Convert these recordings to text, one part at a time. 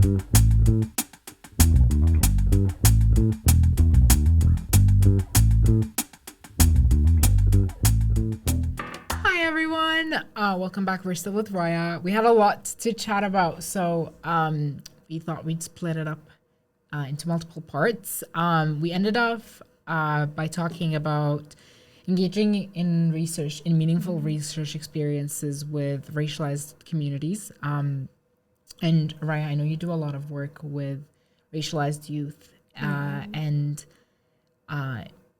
Hi everyone, welcome back. We're still with Rayyah. We had a lot to chat about, so we thought we'd split it up into multiple parts. We ended off by talking about engaging in research, in meaningful research experiences with racialized communities. And Rayyah, I know you do a lot of work with racialized youth, and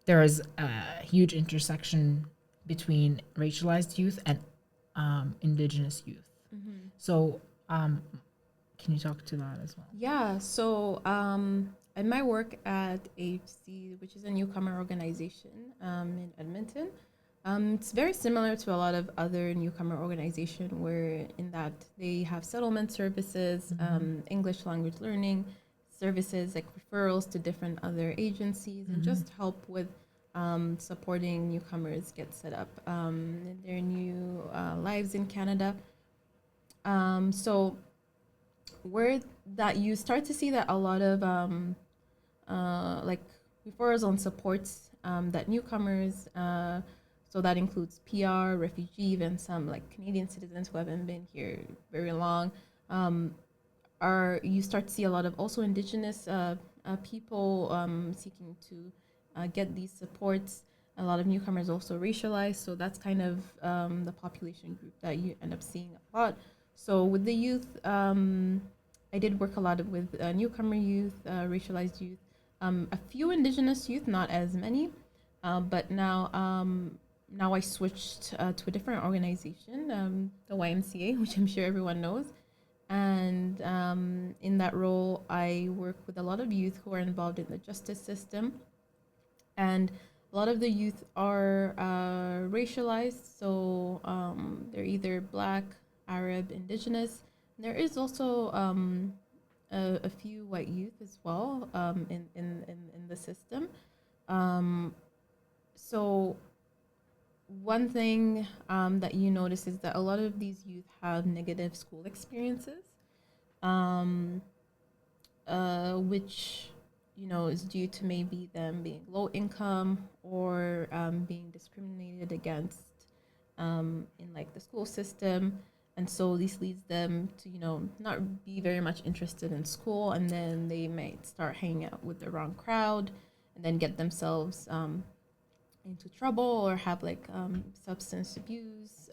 there is a huge intersection between racialized youth and indigenous youth. So, can you talk to that as well? Yeah, so in my work at HC, which is a newcomer organization in Edmonton, it's very similar to a lot of other newcomer organizations where in that they have settlement services, English language learning services, like referrals to different other agencies, and just help with supporting newcomers get set up in their new lives in Canada. So where that you start to see that a lot of like referrals on supports that newcomers, so that includes PR, refugee, even some like Canadian citizens who haven't been here very long, are you start to see a lot of also Indigenous people seeking to get these supports. A lot of newcomers also racialized, so that's kind of the population group that you end up seeing a lot. So with the youth, I did work a lot with newcomer youth, racialized youth, a few Indigenous youth, not as many, but now I switched to a different organization, the YMCA, which I'm sure everyone knows. And in that role, I work with a lot of youth who are involved in the justice system. And a lot of the youth are racialized, so they're either Black, Arab, Indigenous. There is also a few white youth as well in the system. So one thing that you notice is that a lot of these youth have negative school experiences, which is due to maybe them being low income or being discriminated against in like the school system. And so this leads them to, not be very much interested in school, and then they might start hanging out with the wrong crowd and then get themselves into trouble or have like substance abuse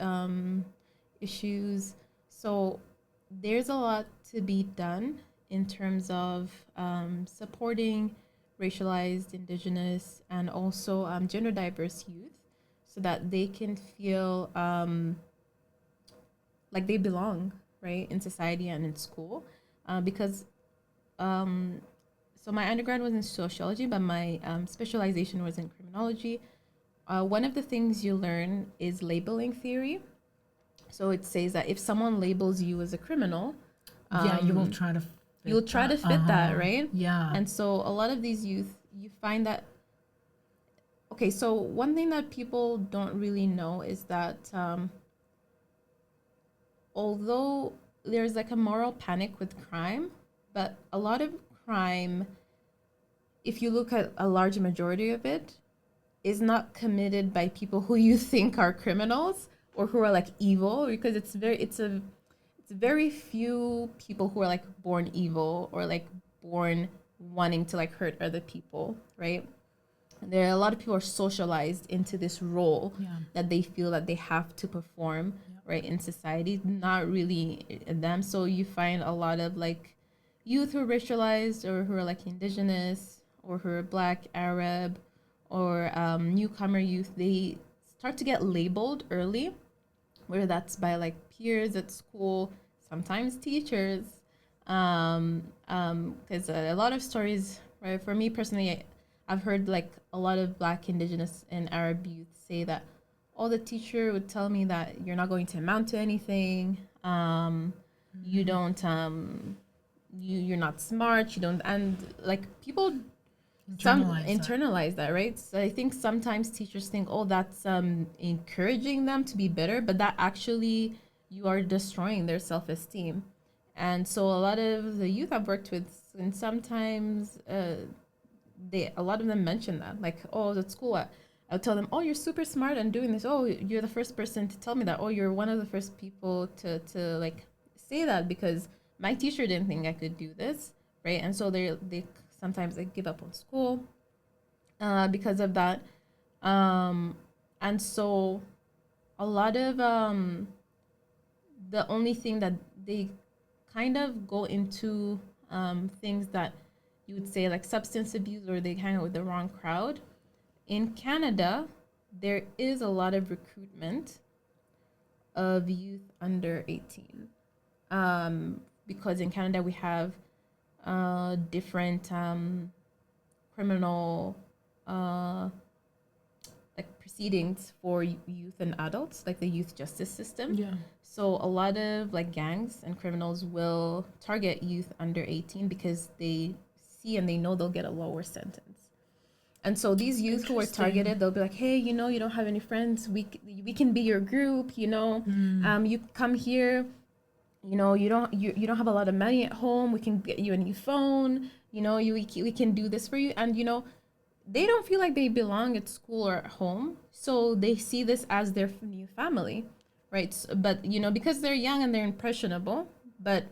issues. So there's a lot to be done in terms of supporting racialized, Indigenous, and also gender diverse youth so that they can feel like they belong, right, in society and in school. Because so my undergrad was in sociology, but my specialization was in criminology. One of the things you learn is labeling theory. So it says that if someone labels you as a criminal, You will try to. you'll try to fit that, right? Yeah. And so a lot of these youth, you find that. Okay, so one thing that people don't really know is that although there's like a moral panic with crime, but a lot of crime, if you look at a large majority of it, is not committed by people who you think are criminals or who are like evil, because it's very few people who are like born evil or like born wanting to like hurt other people, right? There are a lot of people are socialized into this role that they feel that they have to perform, right, in society, not really them. So you find a lot of like youth who are racialized or who are like Indigenous or who are Black, Arab, or newcomer youth. They start to get labeled early, whether that's by like peers at school, sometimes teachers, because a lot of stories, right? For me personally, I've heard like a lot of Black, Indigenous, and Arab youth say that, oh, the teacher would tell me that you're not going to amount to anything. You don't, you're not smart. You don't, and like people internalize that, right? So I think sometimes teachers think, oh, that's encouraging them to be better, but that actually you are destroying their self-esteem. And so a lot of the youth I've worked with, and sometimes a lot of them mention that, like, oh, at school, I'll tell them, oh, you're super smart and doing this. Oh, you're the first person to tell me that. Oh, you're one of the first people to like say that, because my teacher didn't think I could do this, right? And so they sometimes like give up on school because of that. And so a lot of the only thing that they kind of go into things that you would say like substance abuse, or they hang out with the wrong crowd. In Canada, there is a lot of recruitment of youth under 18. Because in Canada we have different criminal like proceedings for youth and adults, like the youth justice system. Yeah. So a lot of like gangs and criminals will target youth under 18 because they see and they know they'll get a lower sentence. And so these youth who are targeted, they'll be like, hey, you know, you don't have any friends. We can be your group, you know. You come here, you know, you don't have a lot of money at home. We can get you a new phone. You know, we can do this for you. And, you know, they don't feel like they belong at school or at home. So they see this as their new family, right? But, you know, because they're young and they're impressionable, but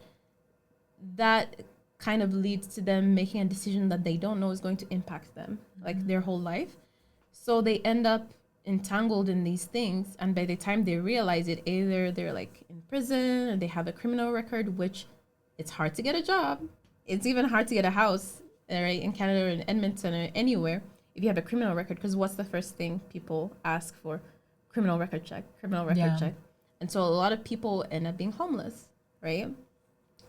that kind of leads to them making a decision that they don't know is going to impact them like their whole life. So they end up entangled in these things, and by the time they realize it, either they're like in prison or they have a criminal record, which it's hard to get a job. It's even hard to get a house, right, in Canada or in Edmonton or anywhere if you have a criminal record, because what's the first thing people ask for? Criminal record check. And so a lot of people end up being homeless, right,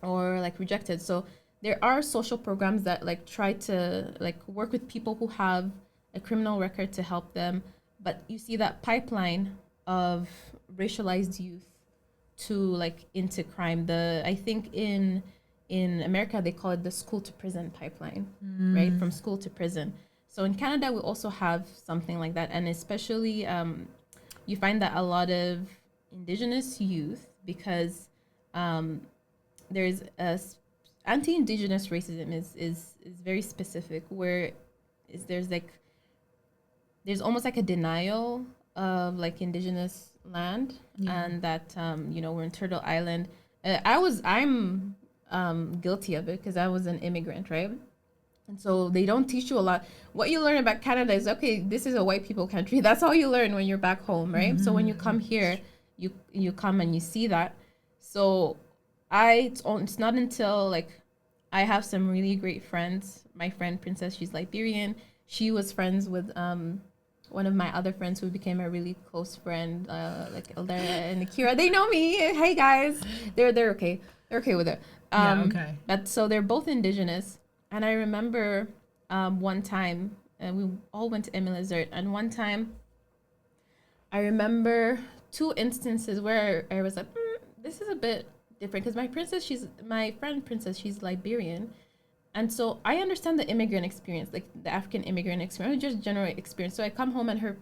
or like rejected. So there are social programs that like try to like work with people who have a criminal record to help them, but you see that pipeline of racialized youth to like into crime. I think in America they call it the school to prison pipeline, right? From school to prison. So in Canada we also have something like that, and especially you find that a lot of Indigenous youth, because there's a anti-Indigenous racism is very specific, where there's almost like a denial of like Indigenous land, and that you know, we're in Turtle Island. I'm guilty of it because I was an immigrant, right? And so they don't teach you a lot. What you learn about Canada is, okay, this is a white people country. That's all you learn when you're back home, right? So when you come here, you come and you see that. So it's not until like I have some really great friends. My friend Princess, she's Liberian. She was friends with one of my other friends who became a really close friend, like Elgaweesh and Akira. They know me. Hey guys, they're okay. They're okay with it. Okay. But so they're both Indigenous, and I remember one time we all went to Emilizert, and one time I remember two instances where I was like, this is a bit different, because my friend Princess, she's Liberian, and so I understand the immigrant experience, like the African immigrant experience, just general experience. So I come home and her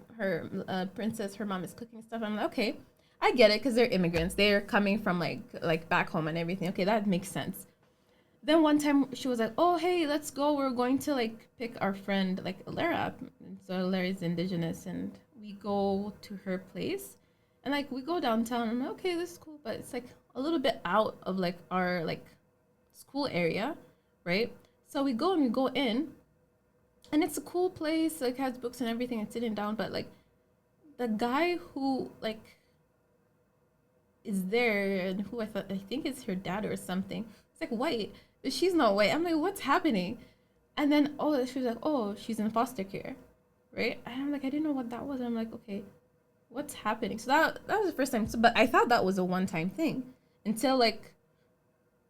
Princess, her mom is cooking stuff. I'm like, okay, I get it, because they're immigrants, they're coming from like back home and everything. Okay, that makes sense. Then one time she was like, oh hey, let's go, we're going to like pick our friend like Lara. So Lara is Indigenous, and we go to her place, and like we go downtown. I'm like, okay, this is cool, but it's like a little bit out of like our like school area, right? So we go in, and it's a cool place, like has books and everything, and sitting down, but like the guy who like is there, and who I think is her dad or something, it's like white, but she's not white. I'm like, what's happening? And then she was like, oh, she's in foster care, right? And I'm like, I didn't know what that was. I'm like, okay, what's happening? So that was the first time. So, but I thought that was a one-time thing, until like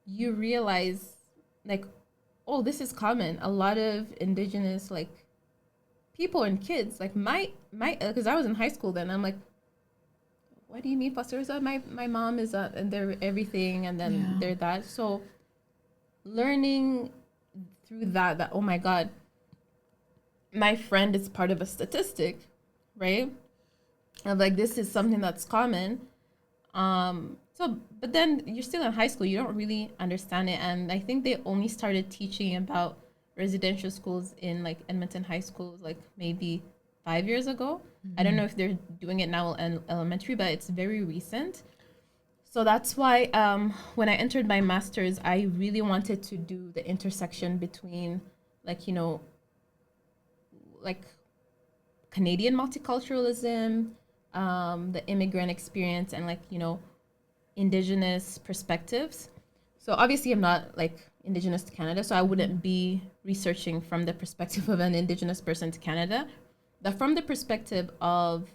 you realize like, oh, this is common. A lot of Indigenous like people and kids, like my because I was in high school then. I'm like, what do you mean foster? So my mom is and they're everything, and then they're that. So learning through that oh my god, my friend is part of a statistic, right? Of like, this is something that's common. So, but then you're still in high school, you don't really understand it. And I think they only started teaching about residential schools in like Edmonton high schools, like maybe 5 years ago. I don't know if they're doing it now in elementary, but it's very recent. So that's why when I entered my master's, I really wanted to do the intersection between, like, like Canadian multiculturalism, the immigrant experience, and like, Indigenous perspectives. So obviously, I'm not like Indigenous to Canada, so I wouldn't be researching from the perspective of an Indigenous person to Canada, but from the perspective of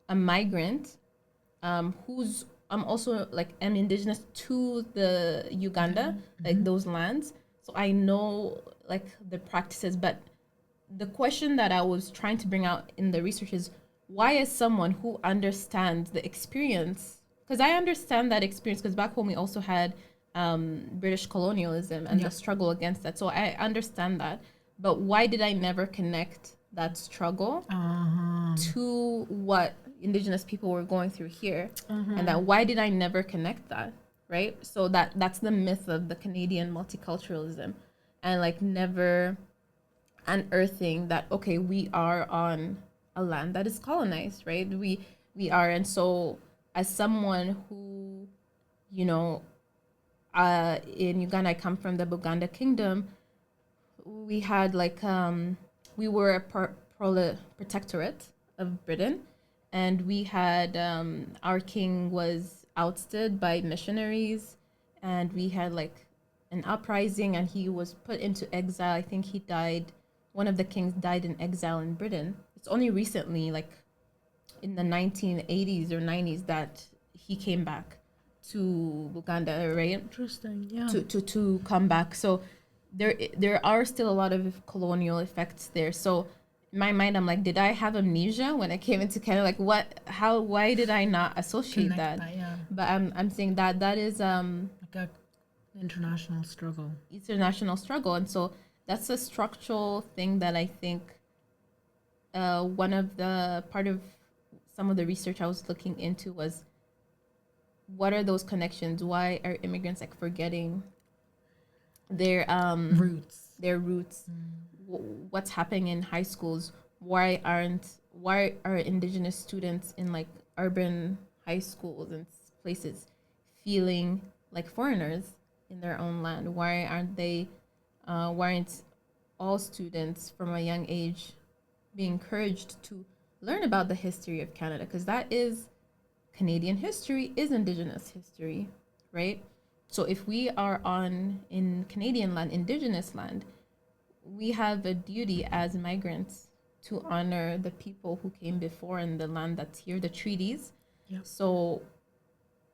a migrant who's I'm also like am indigenous to the Uganda, like those lands. So I know like the practices, but the question that I was trying to bring out in the research is why is someone who understands the experience, because I understand that experience because back home we also had British colonialism and the struggle against that. So I understand that. But why did I never connect that struggle to what Indigenous people were going through here? And that why did I never connect that? Right? So that's the myth of the Canadian multiculturalism, and like never unearthing that, okay, we are on a land that is colonized, right? We are. And so as someone who, you know, in Uganda, I come from the Buganda kingdom, we had like we were a protectorate of Britain, and we had our king was ousted by missionaries, and we had like an uprising, and he was put into exile. I think he died. One of the kings died in exile in Britain. It's only recently, like in the 1980s or 90s, that he came back to Buganda, right? Interesting, yeah. To come back. So there are still a lot of colonial effects there. So in my mind, I'm like, did I have amnesia when I came into Canada? Like, why did I not associate that? Yeah. But I'm saying that is Like a international struggle. international struggle, and so that's a structural thing that I think one of the part of some of the research I was looking into was what are those connections? Why are immigrants like forgetting their Roots. What's happening in high schools? Why are Indigenous students in like urban high schools and places feeling like foreigners in their own land? Why aren't all students from a young age being encouraged to learn about the history of Canada? Because that is Canadian history, is Indigenous history, right? So if we are in Canadian land, Indigenous land, we have a duty as migrants to honor the people who came before in the land that's here, the treaties. Yep. So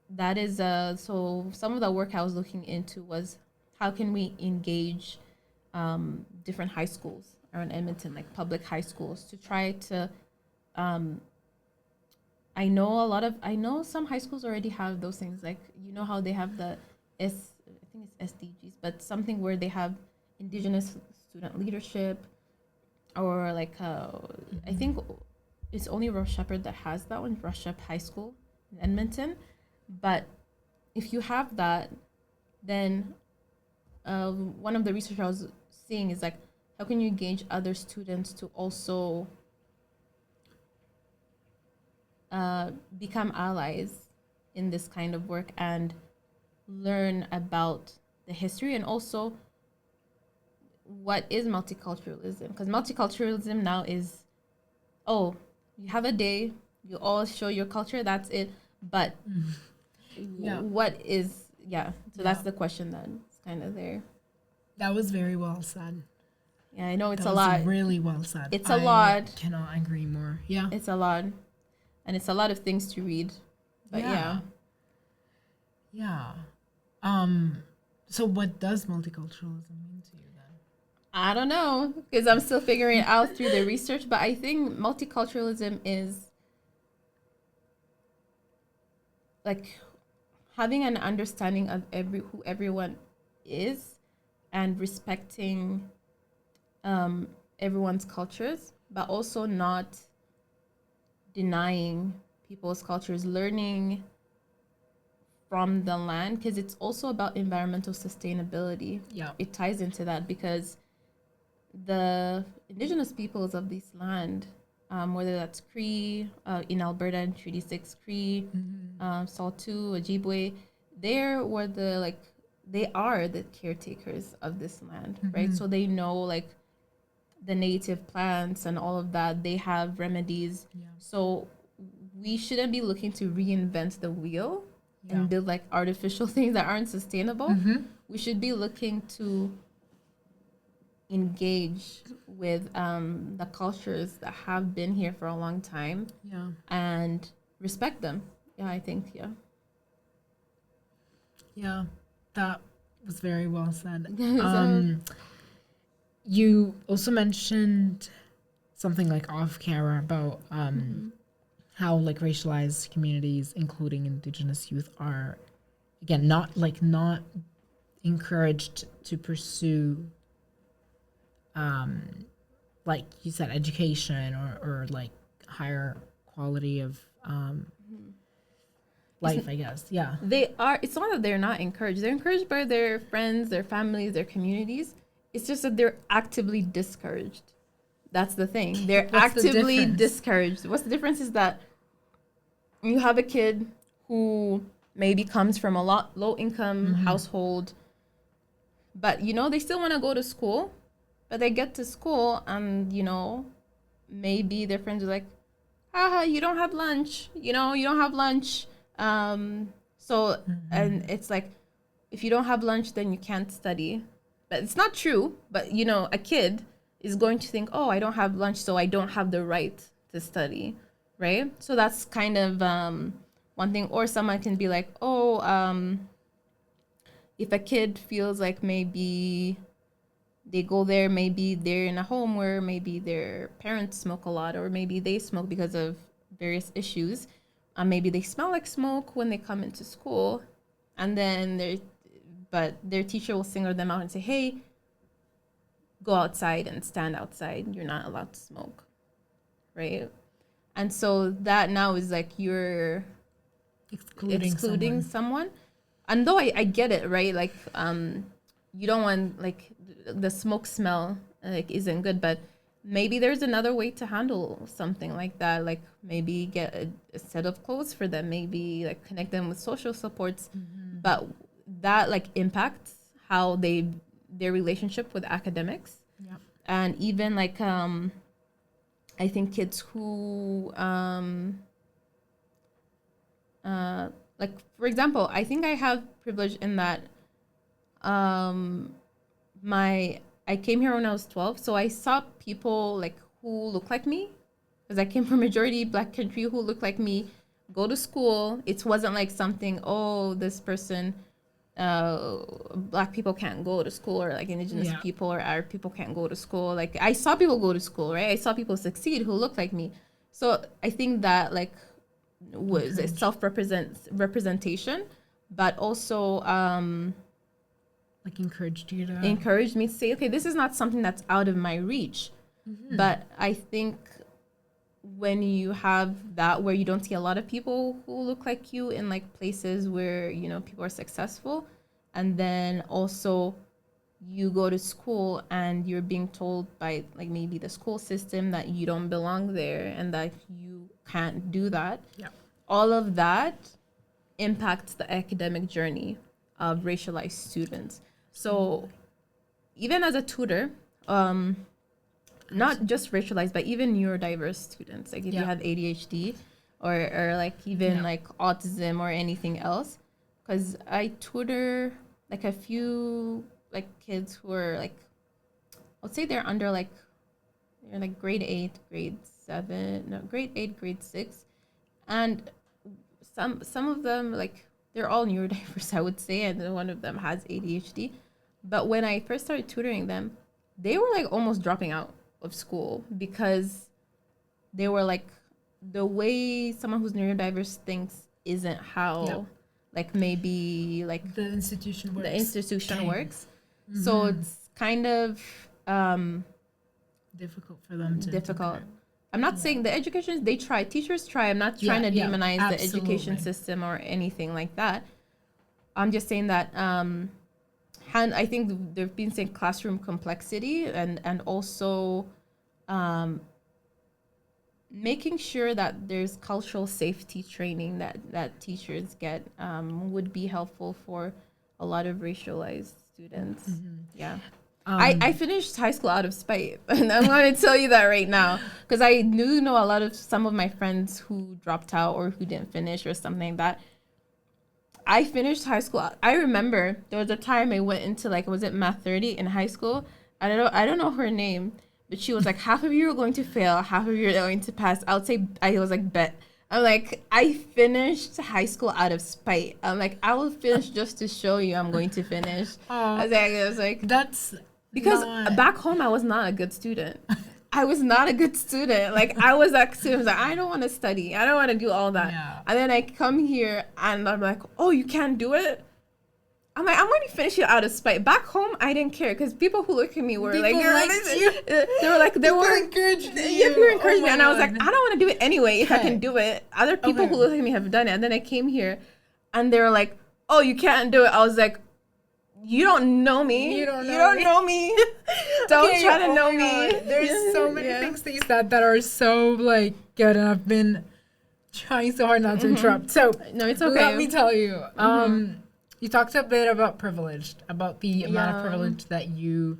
that is so some of the work I was looking into was how can we engage different high schools around Edmonton, like public high schools, to try to I know some high schools already have those things, like how they have I think it's SDGs, but something where they have Indigenous student leadership, or like I think it's only Ross Shepherd that has that one, Ross Shepherd High School in Edmonton. But if you have that, then one of the research I was seeing is like, how can you engage other students to also become allies in this kind of work and learn about the history, and also what is multiculturalism? Because multiculturalism now is, oh, you have a day, you all show your culture, that's it. But what is, so that's the question that's kind of there. That was very well said. Yeah, I know it's that a was lot. Really well said. It's a lot. Cannot agree more. Yeah. It's a lot. And it's a lot of things to read. But yeah. So what does multiculturalism mean to you then? I don't know, because I'm still figuring it out through the research, but I think multiculturalism is like having an understanding of who everyone is, and respecting everyone's cultures, but also not denying people's cultures, learning from the land, because it's also about environmental sustainability. Yeah. It ties into that because the indigenous peoples of this land, whether that's Cree in Alberta and Treaty 6 Cree, Saltu, Ojibwe, they are the caretakers of this land, right? So they know like the native plants and all of that. They have remedies. Yeah. So we shouldn't be looking to reinvent the wheel Yeah. and build like artificial things that aren't sustainable. We should be looking to engage with the cultures that have been here for a long time, Yeah. and respect them. Yeah, I think, yeah. Yeah. That was very well said. So- You also mentioned something like off camera about how like racialized communities, including Indigenous youth, are again not encouraged to pursue like you said, education or like higher quality of life, I guess. Yeah. They are, it's not that they're not encouraged. They're encouraged by their friends, their families, their communities. It's just that they're actively discouraged. That's the thing. They're What's the actively difference? discouraged. What's the difference is that you have a kid who maybe comes from a low income household, but they still want to go to school, but they get to school and maybe their friends are like, haha, you don't have lunch, you don't have lunch. So and it's like, if you don't have lunch, then you can't study. But it's not true. But a kid is going to think, oh, I don't have lunch, so I don't have the right to study, right? So that's kind of one thing. Or someone can be like, oh, if a kid feels like maybe they go there, maybe they're in a home where maybe their parents smoke a lot, or maybe they smoke because of various issues. Maybe they smell like smoke when they come into school, and then their teacher will single them out and say, hey, go outside and stand outside. You're not allowed to smoke, right? And so that now is like you're excluding someone. And though I get it, right? Like, you don't want, like, the smoke smell, like, isn't good, but maybe there's another way to handle something like that. Like, maybe get a set of clothes for them, maybe, like, connect them with social supports. But that, like, impacts how their relationship with academics. Yeah. And even, like, I think kids who, like, for example, I think I have privilege in that I came here when I was 12, so I saw people like who look like me, because I came from majority Black country, who look like me, go to school. It wasn't like something, oh, this person, Black people can't go to school, or like Indigenous people or Arab people can't go to school. Like, I saw people go to school, right? I saw people succeed who look like me. So I think that, like, was a representation, but also like encouraged me to say, okay, this is not something that's out of my reach. But I think when you have that, where you don't see a lot of people who look like you in like places where people are successful, and then also you go to school and you're being told by like maybe the school system that you don't belong there and that you can't do that. All of that impacts the academic journey of racialized students. So even as a tutor, not just racialized, but even neurodiverse students, like if you have ADHD or like even like autism or anything else, because I tutor like a few like kids who are like, I'll say they're under like, they're like grade 8, grade 8, grade 6. And some of them, like, they're all neurodiverse, I would say, and one of them has ADHD. But when I first started tutoring them, they were like almost dropping out of school because they were like, the way someone who's neurodiverse thinks isn't how like maybe like the institution works. So it's kind of difficult for them to difficult. I'm not saying the education, teachers try. I'm not trying to demonize the education system or anything like that. I'm just saying that I think they've been saying classroom complexity and also making sure that there's cultural safety training that teachers get would be helpful for a lot of racialized students. Yeah. I finished high school out of spite, and I'm going to tell you that right now, because I do know some of my friends who dropped out or who didn't finish or something like that. I finished high school. I remember there was a time I went into was it Math 30 in high school? I don't know her name, but she was like, half of you are going to fail, half of you are going to pass. I was like, bet. I'm like, I finished high school out of spite. I'm like, I will finish just to show you I'm going to finish. I was like, that's because back home I was not a good student. I was not a good student. I was that student. I was like, I don't want to study. I don't want to do all that. Yeah. And then I come here and I'm like, oh, you can't do it? I'm like, I'm going to finish it out of spite. Back home, I didn't care because people who look at me were they were encouraging you. Yeah, people encouraged me. And I was like, I don't want to do it anyway if I can do it. Other people who look at me have done it. And then I came here and they were like, oh, you can't do it. I was like, you don't know me. You don't know me. Don't try to know me. There's so many things that you said that are so good, and I've been trying so hard not to interrupt. So no, it's okay. Let me tell you. You talked a bit about privileged, about the amount of privilege that you.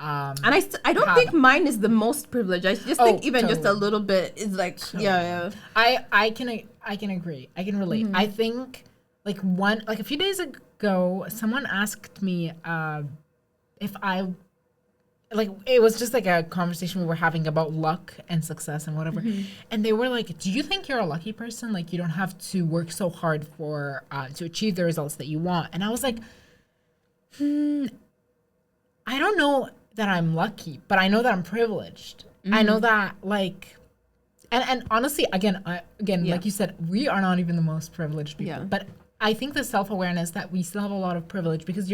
And I don't think mine is the most privileged. I just think even just a little bit is I can agree. I can relate. I think a few days ago, someone asked me if I it was just a conversation we were having about luck and success and whatever, and they were like, do you think you're a lucky person, you don't have to work so hard for to achieve the results that you want? And I was like, I don't know that I'm lucky, but I know that I'm privileged. I know that and honestly, again like you said, we are not even the most privileged people, but I think the self-awareness that we still have a lot of privilege, because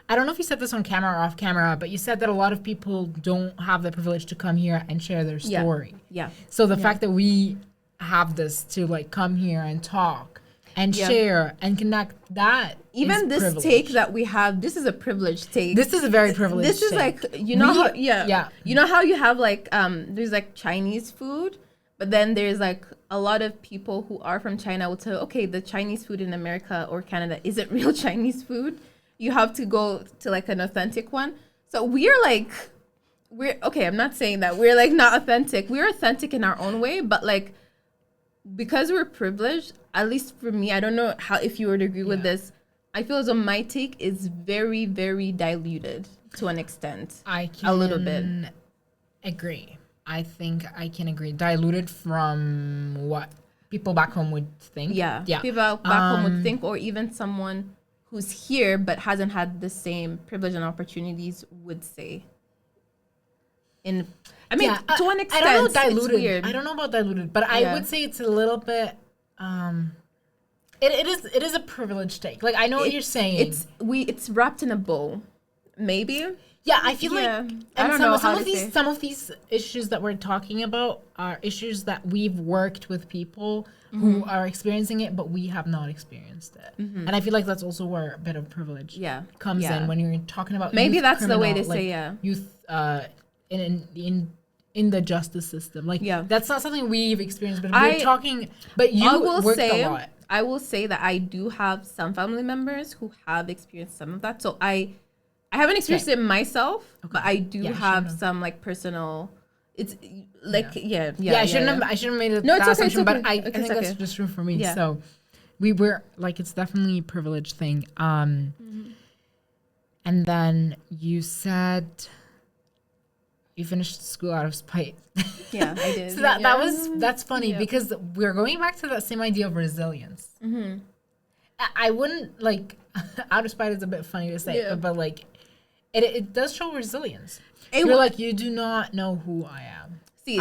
I don't know if you said this on camera or off camera, but you said that a lot of people don't have the privilege to come here and share their story. Yeah. So the fact that we have this to come here and talk and share and connect, that even this privilege. take that we have, this is a privileged take. This is a very privileged This is take. you know how you have there's Chinese food, but then there's a lot of people who are from China will tell you, okay, the Chinese food in America or Canada isn't real Chinese food. You have to go to an authentic one. So we're okay, I'm not saying that we're not authentic. We're authentic in our own way, but because we're privileged, at least for me, I don't know if you would agree with this, I feel as though my take is very, very diluted to an extent. A little bit. Agree. I think I can agree. Diluted from what people back home would think. Yeah. People back home would think, or even someone who's here but hasn't had the same privilege and opportunities would say. To an extent, I don't know diluted. It's weird. I don't know about diluted, but I would say it's a little bit. It is a privileged take. I know what you're saying. It's wrapped in a bow, maybe. Yeah, I feel I don't know some of these issues that we're talking about are issues that we've worked with people who are experiencing it, but we have not experienced it. And I feel that's also where a bit of privilege comes in when you're talking about maybe that's the way to say youth in the justice system. That's not something we've experienced, but we're talking. But you worked a lot. I will say that I do have some family members who have experienced some of that. So I haven't experienced it myself, but I do have some personal. It's I shouldn't have made it. No, it's okay. It's okay. But I think that's just true for me. Yeah. So we were it's definitely a privileged thing. And then you said you finished school out of spite. Yeah, I did. So that's funny because we're going back to that same idea of resilience. I wouldn't out of spite is a bit funny to say, but it does show resilience. You're you do not know who I am. See,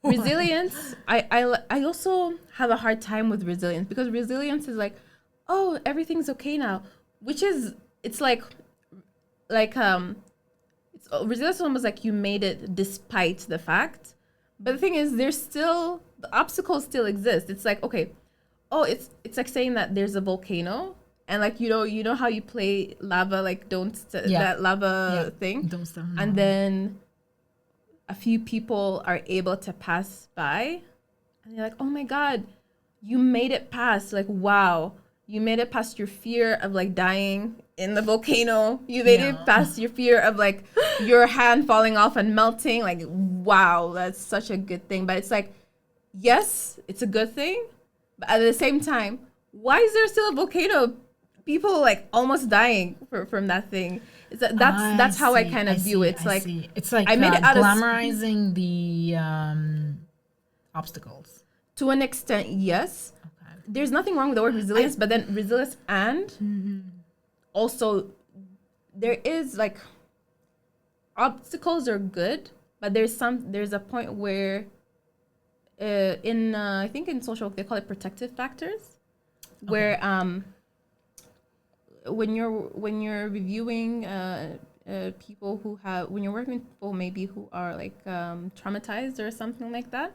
resilience. I also have a hard time with resilience because resilience is oh, everything's okay now, which is resilience is almost you made it despite the fact. But the thing is, there's still the obstacles still exist. It's okay, oh, it's like saying that there's a volcano, and like you know how you play lava, like that lava thing, don't stop. and then a few people are able to pass by, and you're like, oh my god, you made it past. Like, wow, you made it past your fear of like dying in the volcano. You made it past your fear of like your hand falling off and melting. Like, wow, that's such a good thing. But it's like, yes, it's a good thing, but at the same time, why is there still a volcano? People like almost dying from that thing. That's how I kind of view it. It's like I made it out glamorizing the obstacles. To an extent, yes. Okay. There's nothing wrong with the word resilience, but then resilience and also there is like obstacles are good, but there's a point where I think in social work they call it protective factors, where when you're reviewing people who have, when you're working with people maybe who are like traumatized or something like that,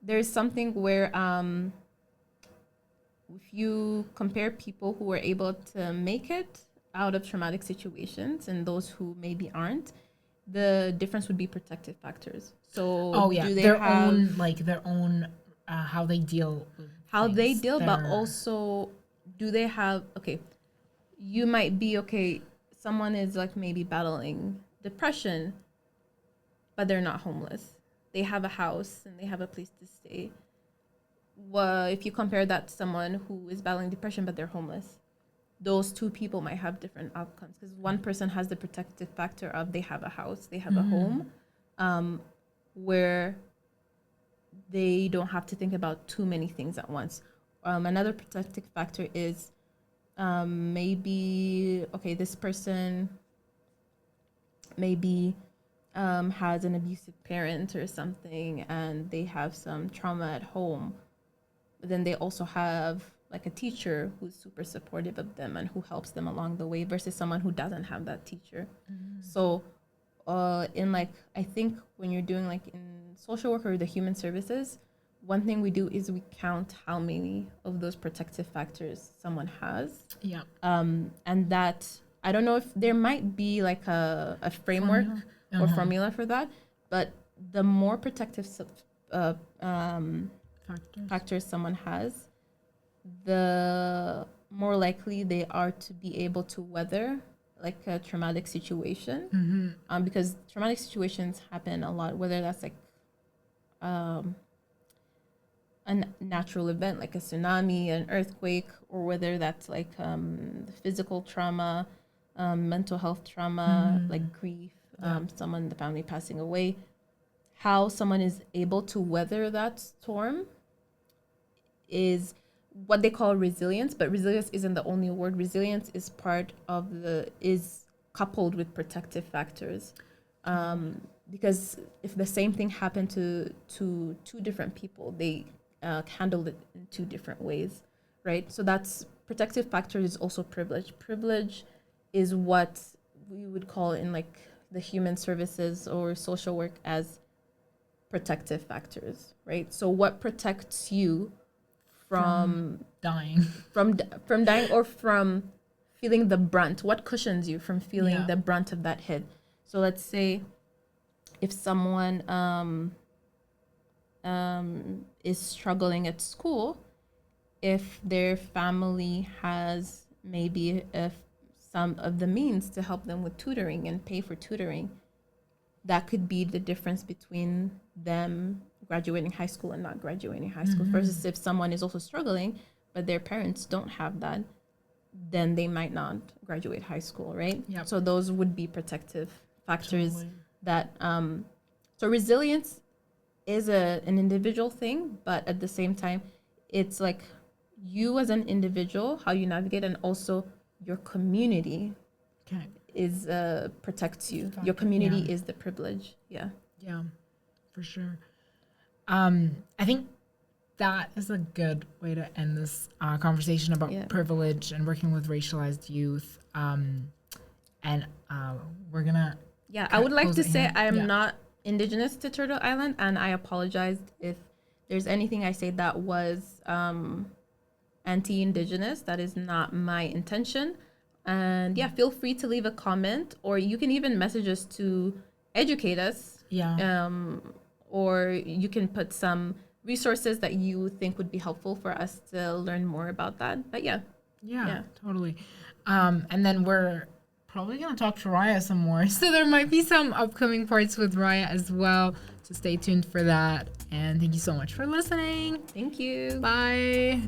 there's something where if you compare people who are able to make it out of traumatic situations and those who maybe aren't, the difference would be protective factors. So do they their have own how they deal with how things. they deal, but also do they have, okay, you might be, okay, someone is like maybe battling depression, but they're not homeless. They have a house and they have a place to stay. Well, if you compare that to someone who is battling depression, but they're homeless, those two people might have different outcomes, because one person has the protective factor of they have a house, they have a home, where they don't have to think about too many things at once. Another protective factor is maybe, okay, this person maybe has an abusive parent or something, and they have some trauma at home. But then they also have like a teacher who's super supportive of them and who helps them along the way, versus someone who doesn't have that teacher. So in like, I think when you're doing like in social work or the human services, one thing we do is we count how many of those protective factors someone has. Yeah. And that, I don't know if there might be like a framework or formula for that, but the more protective factors someone has, the more likely they are to be able to weather like a traumatic situation. Because traumatic situations happen a lot, whether that's like a natural event like a tsunami, an earthquake, or whether that's like physical trauma, mental health trauma, like grief, someone in the family passing away. How someone is able to weather that storm is what they call resilience, but resilience isn't the only word. Resilience is is coupled with protective factors. Because if the same thing happened to two different people, they handled it in two different ways, right? So that's protective factor is also privilege. Privilege is what we would call in like the human services or social work as protective factors, right? So what protects you from dying, from dying, or from feeling the brunt? What cushions you from feeling the brunt of that hit? So let's say if someone is struggling at school, if their family has maybe some of the means to help them with tutoring and pay for tutoring, that could be the difference between them graduating high school and not graduating high school. Versus if someone is also struggling, but their parents don't have that, then they might not graduate high school, right? Yep. So those would be protective factors that, so resilience is an individual thing, but at the same time, it's like you as an individual, how you navigate, and also your community is protects you. Your community is the privilege. Yeah, for sure. I think that is a good way to end this conversation about privilege and working with racialized youth. And we're gonna I would like to say I am not indigenous to Turtle Island, and I apologize if there's anything I say that was anti-Indigenous, that is not my intention. And yeah, feel free to leave a comment, or you can even message us to educate us. Yeah. Or you can put some resources that you think would be helpful for us to learn more about that. But yeah. Yeah, totally. And then we're probably going to talk to Rayyah some more. So there might be some upcoming parts with Rayyah as well. So stay tuned for that. And thank you so much for listening. Thank you. Bye.